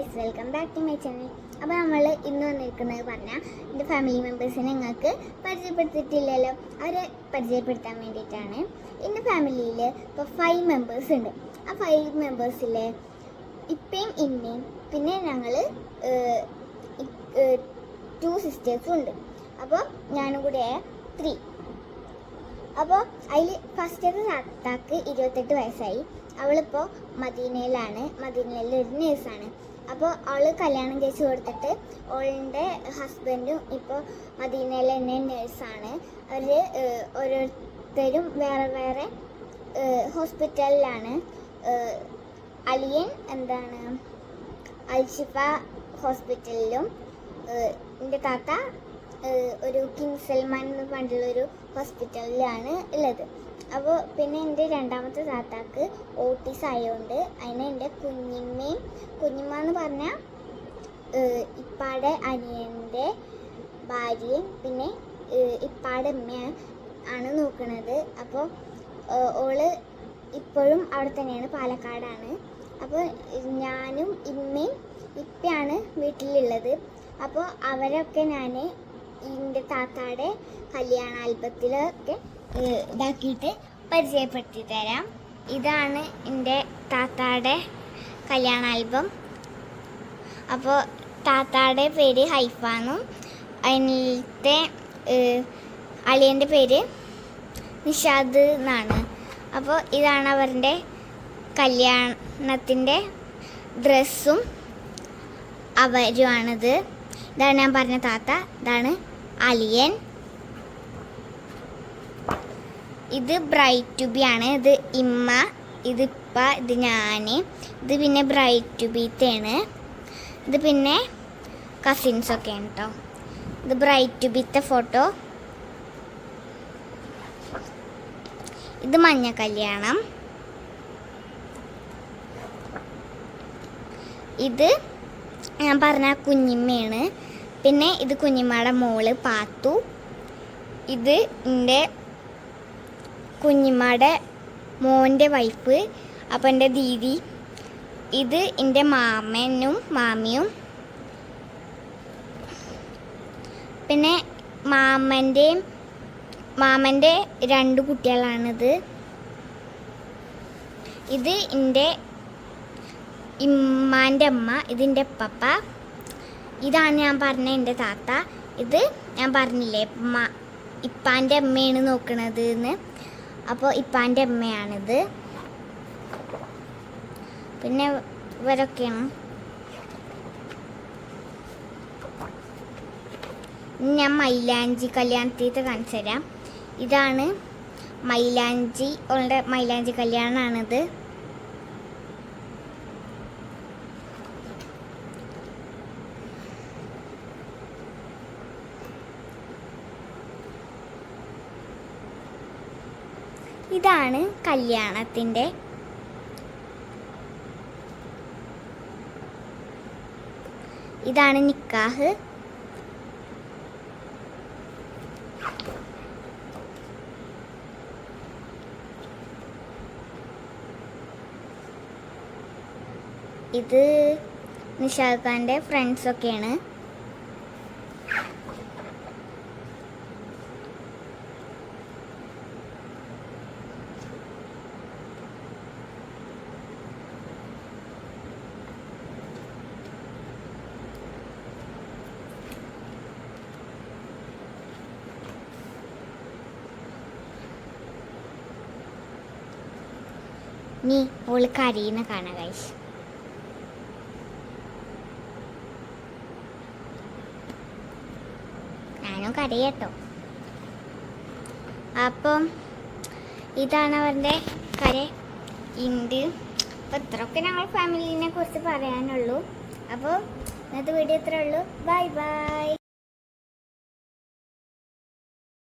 Guys, welcome back to my channel. അപ്പോൾ നമ്മൾ ഇന്ന് വന്നിരിക്കുന്നത് പറഞ്ഞാൽ എൻ്റെ ഫാമിലി മെമ്പേഴ്സിനെ നിങ്ങൾക്ക് പരിചയപ്പെടുത്തിയിട്ടില്ലല്ലോ, അവരെ പരിചയപ്പെടുത്താൻ വേണ്ടിയിട്ടാണ്. എൻ്റെ ഫാമിലിയിൽ ഇപ്പോൾ 5 മെമ്പേഴ്സ് ഉണ്ട്. ആ 5 മെമ്പേഴ്സിൽ ഇപ്പയും ഇമ്മയും പിന്നെ ഞങ്ങൾ 2 സിസ്റ്റേഴ്സും ഉണ്ട്. അപ്പോൾ ഞാനും കൂടെ 3. അപ്പോൾ അതിൽ ഫസ്റ്റത്തെ താത്താക്ക് 28 വയസ്സായി. അവളിപ്പോൾ മദീനയിലാണ്. മദീനയിൽ ഒരു നേഴ്സാണ്. അപ്പോൾ അവൾ കല്യാണം കഴിച്ച് കൊടുത്തിട്ട് അവളുടെ ഹസ്ബൻഡും ഇപ്പോൾ മദീനയിൽ തന്നെ നേഴ്സാണ്. അവർ ഓരോരുത്തരും വേറെ വേറെ ഹോസ്പിറ്റലിലാണ്. അലിയൻ അൽഷിഫ ഹോസ്പിറ്റലിലും എൻ്റെ താത്ത ഒരു കിങ് സൽമാൻ എന്ന് പറഞ്ഞിട്ടുള്ളൊരു ഹോസ്പിറ്റലിലാണ് ഉള്ളത്. അപ്പോൾ പിന്നെ എൻ്റെ രണ്ടാമത്തെ താത്താക്ക് ഓട്ടീസ് ആയതുകൊണ്ട് അതിന് എൻ്റെ കുഞ്ഞിമ്മ എന്ന് പറഞ്ഞാൽ ഇപ്പാടെ അനിയൻ്റെ ഭാര്യയും പിന്നെ ഇപ്പാടെ അമ്മയാണ് ആണ് നോക്കുന്നത്. അപ്പോൾ ഓള് ഇപ്പോഴും അവിടെ തന്നെയാണ്, പാലക്കാടാണ്. അപ്പോൾ ഞാനും ഇമ്മയും ഇപ്പയാണ് വീട്ടിലുള്ളത്. അപ്പോൾ അവരൊക്കെ ഞാൻ എൻ്റെ താത്താടെ കല്യാണ ആൽബത്തിലൊക്കെ ഇതാക്കിയിട്ട് പരിചയപ്പെടുത്തി തരാം. ഇതാണ് എൻ്റെ താത്താടെ കല്യാണ ആൽബം. അപ്പോൾ താത്താടെ പേര് ഹൈഫാന്നും അതിലത്തെ അളിയൻ്റെ പേര് നിഷാദ് എന്നാണ്. അപ്പോൾ ഇതാണ് അവരുടെ കല്യാണത്തിൻ്റെ ഡ്രസ്സും അവരുമാണിത്. ഇതാണ് ഞാൻ പറഞ്ഞ താത്ത, ഇതാണ് അലിയൻ. ഇത് ബ്രൈറ്റ് ടു ബി ആണ്. ഇത് ഇമ്മ, ഇത് ഇപ്പ, ഇത് ഞാൻ, ഇത് പിന്നെ ബ്രൈറ്റ് ടു ബിത്തെയാണ്. ഇത് പിന്നെ കസിൻസൊക്കെയാണ് കേട്ടോ. ഇത് ബ്രൈറ്റ് ടു ബിത്തെ ഫോട്ടോ. ഇത് മഞ്ഞ കല്യാണം. ഇത് ഞാൻ പറഞ്ഞ കുഞ്ഞിമ്മയാണ്. പിന്നെ ഇത് കുഞ്ഞിമ്മയുടെ മോള് പാത്തു. ഇത് എൻ്റെ കുഞ്ഞിമ്മയുടെ മോൻ്റെ വൈഫ്, അപ്പം എൻ്റെ ദീദി. ഇത് എൻ്റെ മാമനും മാമിയും. പിന്നെ മാമൻ്റെ 2 കുട്ടികളാണിത്. ഇത് എൻ്റെ ഇമ്മാൻ്റെ അമ്മ, ഇതിൻ്റെ പപ്പ. ഇതാണ് ഞാൻ പറഞ്ഞ എൻ്റെ താത്ത. ഇത് ഞാൻ പറഞ്ഞില്ലേ ഇപ്പാൻ്റെ അമ്മയാണ് നോക്കണത് എന്ന്. അപ്പോൾ ഇപ്പാൻ്റെ അമ്മയാണിത്. പിന്നെ ഇവരൊക്കെയാണ്. ഞാൻ മൈലാഞ്ചി കല്യാണത്തിൻ്റെ കാണിച്ചു തരാം. ഇതാണ് അവളുടെ മൈലാഞ്ചി കല്യാണമാണിത്. ഇതാണ് കല്യാണത്തിൻ്റെ ഇതാണ് നിക്കാഹ്. ഇത് നിഷാദ് ഖാൻ്റെ ഫ്രണ്ട്സൊക്കെയാണ്. നീ ഓള് കരയുന്ന കാണാം ഗൈസ്. ഞാനും കരയട്ടോ. അപ്പം ഇതാണ് അവരുടെ ഉണ്ട്. അപ്പോൾ ഇത്രയൊക്കെ ഞങ്ങൾ ഫാമിലിനെ കുറിച്ച് പറയാനുള്ളൂ. അപ്പോൾ ഇന്നത്തെ വീഡിയോ ഇത്രേ ഉള്ളൂ. Bye bye.